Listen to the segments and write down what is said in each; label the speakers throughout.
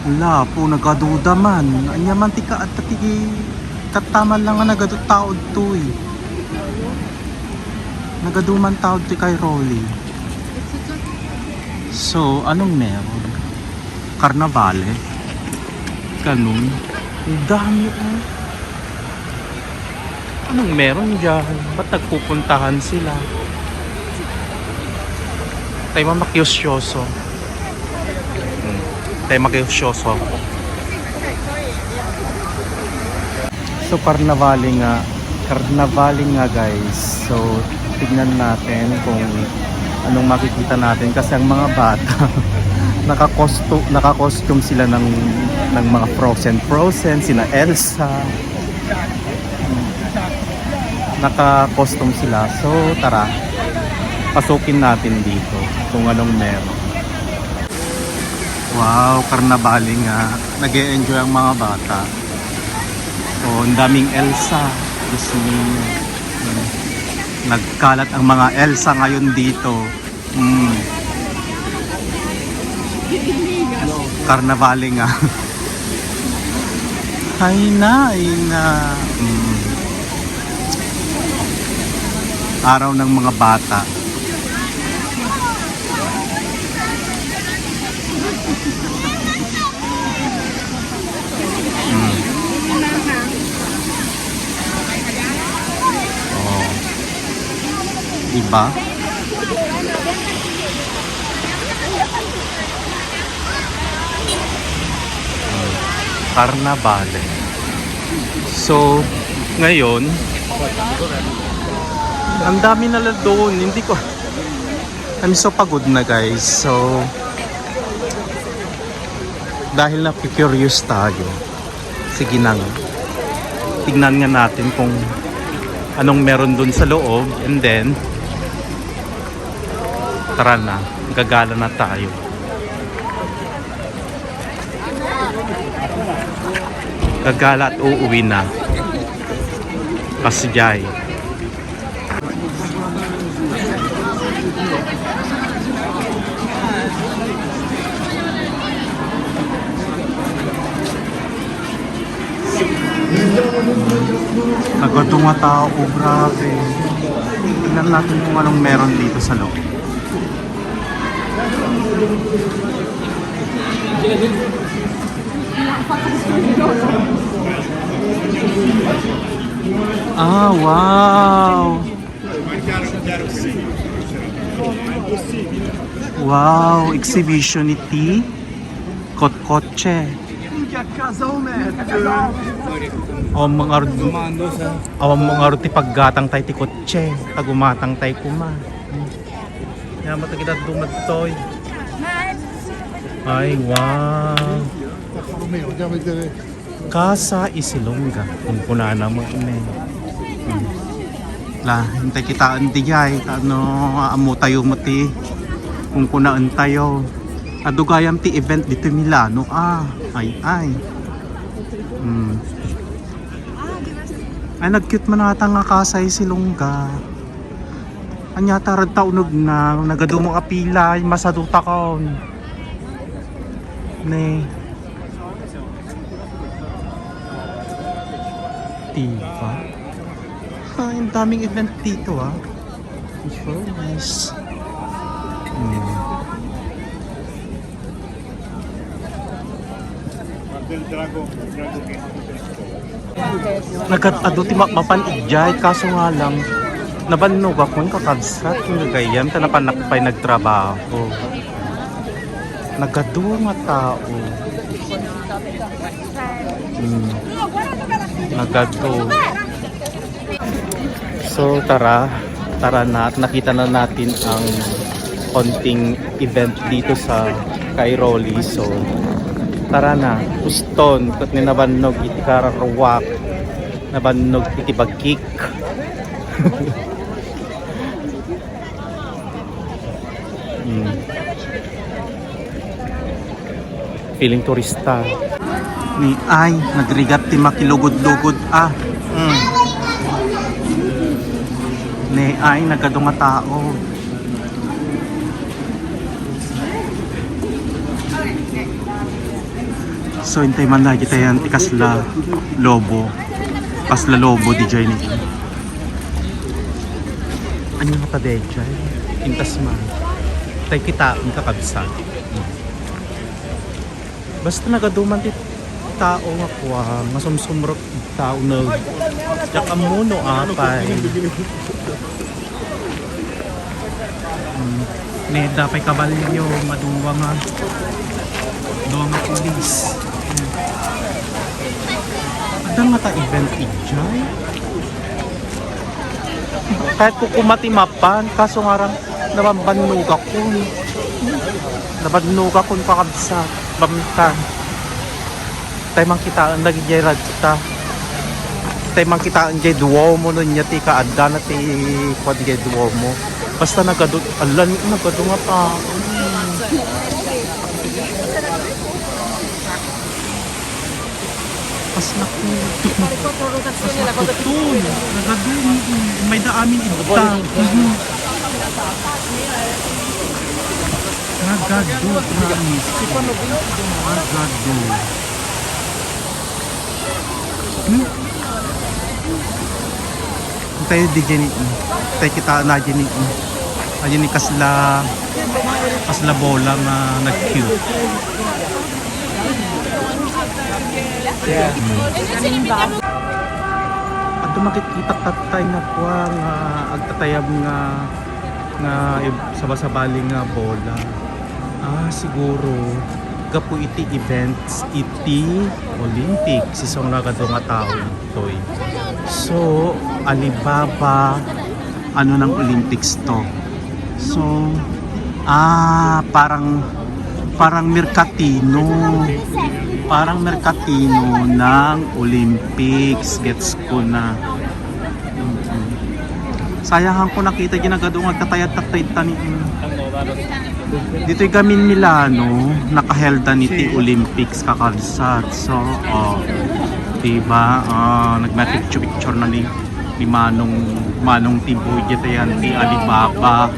Speaker 1: Wala po, nagaduda man. Anya man tika at tigi kataman lang nga nagadud taod to eh. Nagaduman taod to kay Rolly. So, anong meron? Karnavale? Ganun? Ang dami oh. Anong meron dyan? Ba't nagpupuntahan sila? Tayo makiusyoso. Tayo makiusyoso. So karnavali nga guys. So tignan natin kung anong makikita natin kasi ang mga bata naka-costume sila ng mga frozen sina Elsa. Naka-costume sila. So tara, pasukin natin dito kung anong meron. Wow, karnabali nga. Nag-e-enjoy ang mga bata. Oh, ang daming Elsa. Disney. Nagkalat ang mga Elsa ngayon dito. Karnabali nga. Ay na. Araw ng mga bata. Diba? Karnabale. So, ngayon, ang dami na doon. Hindi ko... I'm so pagod na guys. So, dahil na curious tayo, sige na nga. Tignan nga natin kung anong meron doon sa loob. And then, tara na, gagala na tayo. Gagala at uuwi na. Pasjay. Agad mga tao, grabe. Tingnan natin kung anong meron dito sa loob. Ah, wow! Wow, exhibitionity. Kotse. Mga arti paggatang tay ti kotse, tagumatang tay kuma. Yan matagidat dumadtoy. Ay, wow. Casa Isilonga. Kung kuna naman La, hintay kita andigay. Amo tayo mati. Kung kunaan tayo. Adugayam ti event dito Milano. Ay. Ay, nag-cute man ata nga Casa Isilonga. Anya tarad taunog na. Nagadumong apila. Masaduta ko. Ne. Diba? Ang daming event dito It's very nice. Nagkatado ti mapanijay kaso nga lang nabannog ako yung kakabsat yung gagayam ta napanakpay nagtrabaho. Nagkado nga tao. Nagkado. So tara na at nakita na natin ang konting event dito sa kay Rolly. So tara na, uston kat ni nabannog iti kararuwak, nabannog iti bagkik. Feeling turista. Ni ay nagrigat ti makilugod-lugod Ni ay nagadunga tao. So hintay man lagi tayo yan tikasla lobo. Kasla lobo di jay nito. Ano nga pa di jay? Intas man. Tay kita ang kakabsan. Basta nagaduman ti tao nga kuha. Masumsumrot tao na. Tsaka muno apay. Neda pa'y kabalyo, maduwa nga. Duwa nga pulis. Ada nga ta event ijay. Kahit ko kumatimapan, kaso nga rang nabambanuga ko. Nabanuga ko kakabsa. Bamtan. Tay man kita ang nagigay radta. Tay man kita ang jay duomo nun niya ti kaadda na ti kwad jay duomo. Basta nagado alan nagado nga ta. Pas nakutun. Nagado may daamin ibta. Nagado promise. Nagado. Tayo di gini. Tayo kita na gini. Ayun ni kasla bola na nag-cute. At makikita tatay na kuha nga agtatayab nga sabasabali nga bola. Siguro kapo iti events iti Olympics isang nagado nga tao itoy. So Alibaba ano ng Olympics to. So parang merkatino ng Olympics, gets ko na. Sayangan ko nakita ginagado nga tatayad-tatayad tani. Dito'y gamin Milano, nakahelda niti Olympics kakalsat. So, diba, nagma-picture na ni Manong Tiboy yan, ti Alibaba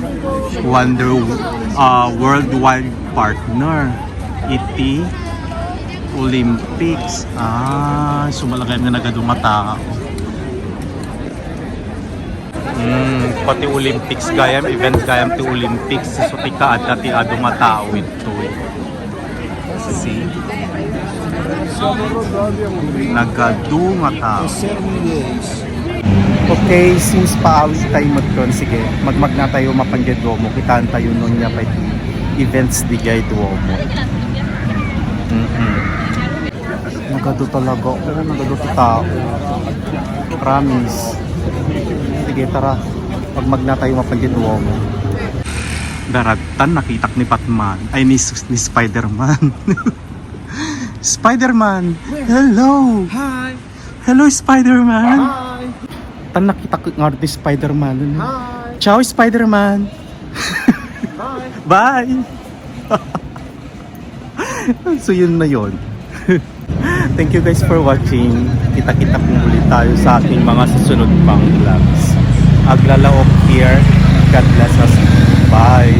Speaker 1: worldwide partner iti Olympics. Sumalagay nga nagadumata. Pati Olympics gayam, event gayam ti Olympics. So tika at ti adong tao ito. See? Nagadung tao. Okay, since paawis tayo magkon, sige, magmag na tayo mapanggay Duomo. Kitaan tayo nun niya pa events di gay Duomo. Nagado talaga. Nagado tao. Promise. Sige, tara. Magmag na tayo mapanggay Duomo. Daragtan, nakitak ni Batman. Ay, ni Spider-Man. Spider-Man! Hello!
Speaker 2: Hi!
Speaker 1: Hello, Spider-Man!
Speaker 2: Hi!
Speaker 1: Tan nakita ko nga di Spider-Man.
Speaker 2: Hi!
Speaker 1: Ciao, Spider-Man!
Speaker 2: Bye!
Speaker 1: Bye! So yun na yun. Thank you guys for watching. Kita-kita kung ulit tayo sa ating mga susunod pang vlogs. Aglalaok here. God bless us. Bye!